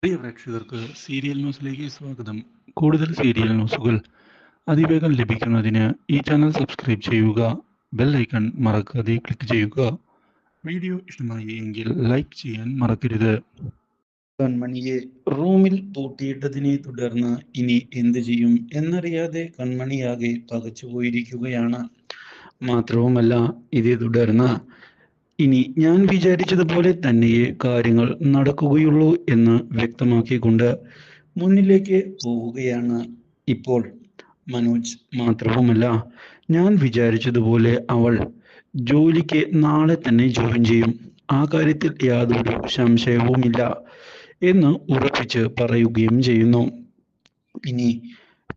പ്രിയ പ്രേക്ഷകർക്ക് സീരിയൽ ന്യൂസിലേക്ക് സ്വാഗതം. കൂടുതൽ സീരിയൽ ന്യൂസുകൾ അതിവേഗം ലഭിക്കുന്നതിന് ഈ ചാനൽ സബ്സ്ക്രൈബ് ചെയ്യുക. ബെൽ ഐക്കൺ മറക്കാതെ ക്ലിക്ക് ചെയ്യുക. വീഡിയോ ഇഷ്ടമായി എങ്കിൽ ലൈക്ക് ചെയ്യാൻ മറക്കരുത്. കൺമണിയെ റൂമിൽ പൂട്ടിയിട്ടതിനെ തുടർന്ന് ഇനി എന്ത് ചെയ്യും എന്നറിയാതെ കൺമണിയാകെ പകച്ചുപോയിരിക്കുകയാണ്. മാത്രവുമല്ല, ഇതേ തുടർന്ന് ഇനി ഞാൻ വിചാരിച്ചതുപോലെ തന്നെയേ കാര്യങ്ങൾ നടക്കുകയുള്ളൂ എന്ന് വ്യക്തമാക്കിക്കൊണ്ട് മുന്നിലേക്ക് പോവുകയാണ് ഇപ്പോൾ മനോജ്. മാത്രവുമല്ല, ഞാൻ വിചാരിച്ചതുപോലെ അവൾ ജോലിക്ക് നാളെ തന്നെ ജോയിൻ ചെയ്യും, ആ കാര്യത്തിൽ യാതൊരു സംശയവുമില്ല എന്ന് ഉറപ്പിച്ച് പറയുകയും ചെയ്യുന്നു. ഇനി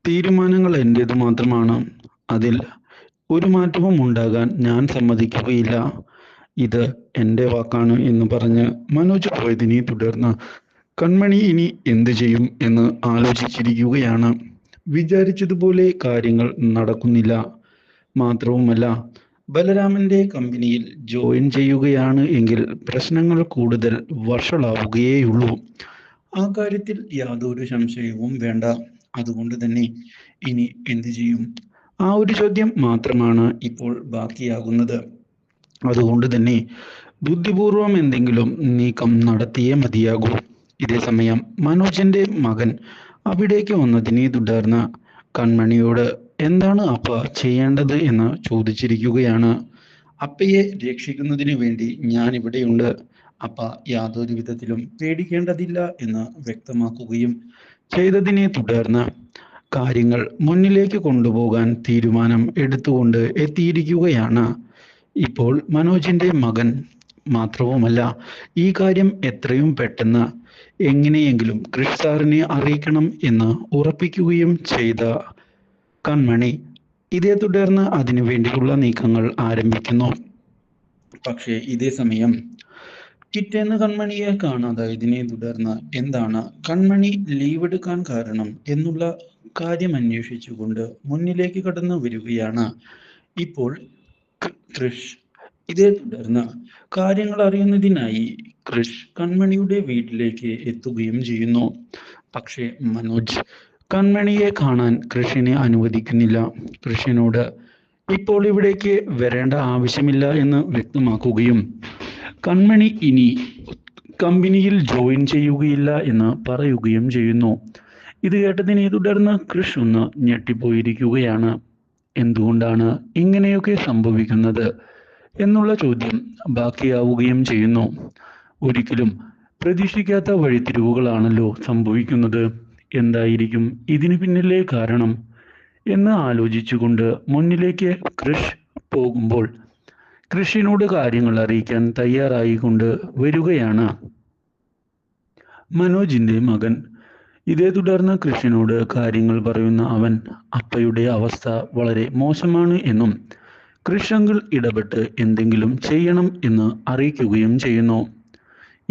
തീരുമാനങ്ങൾ എൻ്റേത് മാത്രമാണ്, അതിൽ ഒരു മാറ്റവും ഉണ്ടാകാൻ ഞാൻ സമ്മതിക്കുകയില്ല, ഇത് എൻ്റെ വാക്കാണ് എന്ന് പറഞ്ഞ് മനോജ് പോയതിനെ തുടർന്ന് കൺമണി ഇനി എന്ത് ചെയ്യും എന്ന് ആലോചിച്ചിരിക്കുകയാണ്. വിചാരിച്ചതുപോലെ കാര്യങ്ങൾ നടക്കുന്നില്ല. മാത്രവുമല്ല, ബലരാമന്റെ കമ്പനിയിൽ ജോയിൻ ചെയ്യുകയാണ് എങ്കിൽ പ്രശ്നങ്ങൾ കൂടുതൽ വഷളാവുകയേയുള്ളൂ, ആ കാര്യത്തിൽ യാതൊരു സംശയവും വേണ്ട. അതുകൊണ്ട് തന്നെ ഇനി എന്ത് ചെയ്യും, ആ ഒരു ചോദ്യം മാത്രമാണ് ഇപ്പോൾ ബാക്കിയാകുന്നത്. അതുകൊണ്ട് തന്നെ ബുദ്ധിപൂർവം എന്തെങ്കിലും നീക്കം നടത്തിയേ മതിയാകൂ. ഇതേസമയം മനോജിന്റെ മകൻ അവിടേക്ക് വന്നതിനെ തുടർന്ന് കൺമണിയോട് എന്താണ് അപ്പ ചെയ്യേണ്ടത് എന്ന് ചോദിച്ചിരിക്കുകയാണ്. അപ്പയെ രക്ഷിക്കുന്നതിന് വേണ്ടി ഞാൻ ഇവിടെയുണ്ട്, അപ്പ യാതൊരു വിധത്തിലും പേടിക്കേണ്ടതില്ല എന്ന് വ്യക്തമാക്കുകയും ചെയ്തതിനെ തുടർന്ന് കാര്യങ്ങൾ മുന്നിലേക്ക് കൊണ്ടുപോകാൻ തീരുമാനം എടുത്തുകൊണ്ട് എത്തിയിരിക്കുകയാണ് ഇപ്പോൾ മനോജിന്റെ മകൻ. മാത്രവുമല്ല, ഈ കാര്യം എത്രയും പെട്ടെന്ന് എങ്ങനെയെങ്കിലും കൃഷ് സാറിനെ അറിയിക്കണം എന്ന് ഉറപ്പിക്കുകയും ചെയ്ത കൺമണി ഇതേ തുടർന്ന് അതിനു വേണ്ടിയുള്ള നീക്കങ്ങൾ ആരംഭിക്കുന്നു. പക്ഷേ ഇതേ സമയം പിറ്റേന്ന് കൺമണിയെ കാണാതായതിനെ തുടർന്ന് എന്താണ് കൺമണി ലീവ് എടുക്കാൻ കാരണം എന്നുള്ള കാര്യം അന്വേഷിച്ചുകൊണ്ട് മുന്നിലേക്ക് കടന്നു വരികയാണ് ഇപ്പോൾ കൃഷ്. ഇതേ തുടർന്ന് കാര്യങ്ങൾ അറിയുന്നതിനായി കൃഷ് കൺമണിയുടെ വീട്ടിലേക്ക് എത്തുകയും ചെയ്യുന്നു. പക്ഷേ മനോജ് കൺമണിയെ കാണാൻ കൃഷിനെ അനുവദിക്കുന്നില്ല. കൃഷിനോട് ഇപ്പോൾ ഇവിടേക്ക് വരേണ്ട ആവശ്യമില്ല എന്ന് വ്യക്തമാക്കുകയും കൺമണി ഇനി കമ്പനിയിൽ ജോയിൻ ചെയ്യുകയില്ല എന്ന് പറയുകയും ചെയ്യുന്നു. ഇത് കേട്ടതിനെ തുടർന്ന് കൃഷ് ഒന്ന് ഞെട്ടിപ്പോയിരിക്കുകയാണ്. എന്തുകൊണ്ടാണ് ഇങ്ങനെയൊക്കെ സംഭവിക്കുന്നത് എന്നുള്ള ചോദ്യം ബാക്കിയാവുകയും ചെയ്യുന്നു. ഒരിക്കലും പ്രതീക്ഷിക്കാത്ത വഴിത്തിരിവുകളാണല്ലോ സംഭവിക്കുന്നത്, എന്തായിരിക്കും ഇതിനു പിന്നിലെ കാരണം എന്ന് ആലോചിച്ചുകൊണ്ട് മുന്നിലേക്ക് കൃഷ് പോകുമ്പോൾ കൃഷിനോട് കാര്യങ്ങൾ അറിയിക്കാൻ തയ്യാറായിക്കൊണ്ട് വരികയാണ് മനോജിന്റെ മകൻ. ഇതേ തുടർന്ന് കൃഷിനോട് കാര്യങ്ങൾ പറയുന്ന അവൻ അപ്പയുടെ അവസ്ഥ വളരെ മോശമാണ് എന്നും കൃഷ് അങ്കിൾ ഇടപെട്ട് എന്തെങ്കിലും ചെയ്യണം എന്ന് അറിയിക്കുകയും ചെയ്യുന്നു.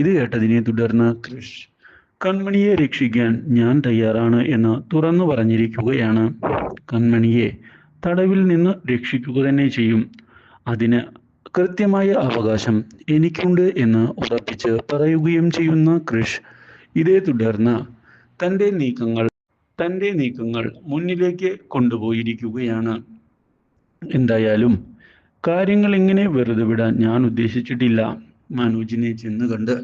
ഇത് കേട്ടതിനെ തുടർന്ന് കൃഷ് കൺമണിയെ രക്ഷിക്കാൻ ഞാൻ തയ്യാറാണ് എന്ന് തുറന്നു പറഞ്ഞിരിക്കുകയാണ്. കൺമണിയെ തടവിൽ നിന്ന് രക്ഷിക്കുക തന്നെ ചെയ്യും, അതിന് കൃത്യമായ അവകാശം എനിക്കുണ്ട് എന്ന് ഉറപ്പിച്ച് പറയുകയും ചെയ്യുന്ന കൃഷ് ഇതേ തുടർന്ന് തൻ്റെ നീക്കങ്ങൾ മുന്നിലേക്ക് കൊണ്ടുപോയിരിക്കുകയാണ്. എന്തായാലും കാര്യങ്ങൾ ഇങ്ങനെ വെറുതെ വിടാൻ ഞാൻ ഉദ്ദേശിച്ചിട്ടില്ല. മനോജിനെ ചെന്ന് കണ്ട്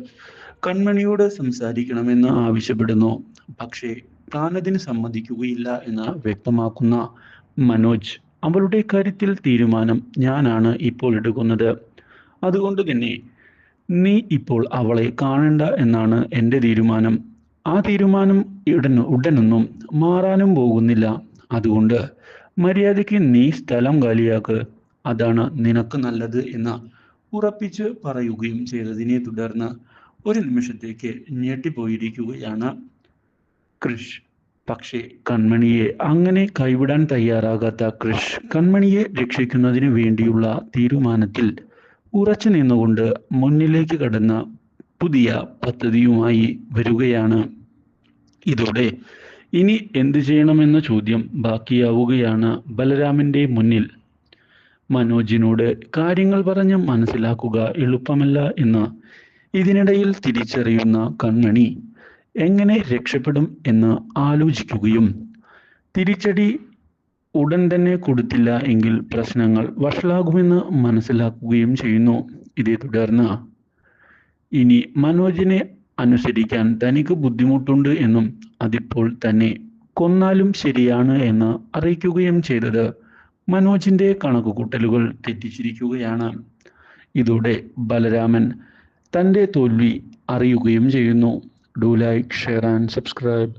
കൺമണിയോട് സംസാരിക്കണമെന്ന് ആവശ്യപ്പെടുന്നു. പക്ഷേ താനതിന് സമ്മതിക്കുകയില്ല എന്ന് വ്യക്തമാക്കുന്ന മനോജ് അവളുടെ കാര്യത്തിൽ തീരുമാനം ഞാനാണ് ഇപ്പോൾ എടുക്കുന്നത്, അതുകൊണ്ട് തന്നെ നീ ഇപ്പോൾ അവളെ കാണണ്ട എന്നാണ് എൻ്റെ തീരുമാനം. ആ തീരുമാനം ഉടനൊന്നും മാറാനും പോകുന്നില്ല. അതുകൊണ്ട് മര്യാദയ്ക്ക് നീ സ്ഥലം കാലിയാക്ക്, അതാണ് നിനക്ക് നല്ലത് എന്ന് ഉറപ്പിച്ച് പറയുകയും ചെയ്തതിനെ തുടർന്ന് ഒരു നിമിഷത്തേക്ക് ഞെട്ടിപ്പോയിരിക്കുകയാണ് കൃഷ്. പക്ഷേ കൺമണിയെ അങ്ങനെ കൈവിടാൻ തയ്യാറാകാത്ത കൃഷ് കൺമണിയെ രക്ഷിക്കുന്നതിന് വേണ്ടിയുള്ള തീരുമാനത്തിൽ ഉറച്ചു നിന്നുകൊണ്ട് മുന്നിലേക്ക് കടന്ന പുതിയ പദ്ധതിയുമായി വരികയാണ്. ഇതോടെ ഇനി എന്തു ചെയ്യണമെന്ന ചോദ്യം ബാക്കിയാവുകയാണ് ബലരാമന്റെ മുന്നിൽ. മനോജിനോട് കാര്യങ്ങൾ പറഞ്ഞ് മനസ്സിലാക്കുക എളുപ്പമല്ല എന്ന് ഇതിനിടയിൽ തിരിച്ചറിയുന്ന കൺമണി എങ്ങനെ രക്ഷപ്പെടും എന്ന് ആലോചിക്കുകയും തിരിച്ചടി ഉടൻ തന്നെ കൊടുത്തില്ല എങ്കിൽ പ്രശ്നങ്ങൾ വഷളാകുമെന്ന് മനസ്സിലാക്കുകയും ചെയ്യുന്നു. ഇതേ തുടർന്ന് ഇനി മനോജിനെ അനുസരിക്കാൻ തനിക്ക് ബുദ്ധിമുട്ടുണ്ട് എന്നും അതിപ്പോൾ തന്നെ കൊന്നാലും ശരിയാണ് എന്ന് അറിയിക്കുകയും ചെയ്തത് മനോജിന്റെ കണക്കുകൂട്ടലുകൾ തെറ്റിച്ചിരിക്കുകയാണ്. ഇതോടെ ബലരാമൻ തൻ്റെ തോൽവി അറിയുകയും ചെയ്യുന്നു. Do like, share and subscribe.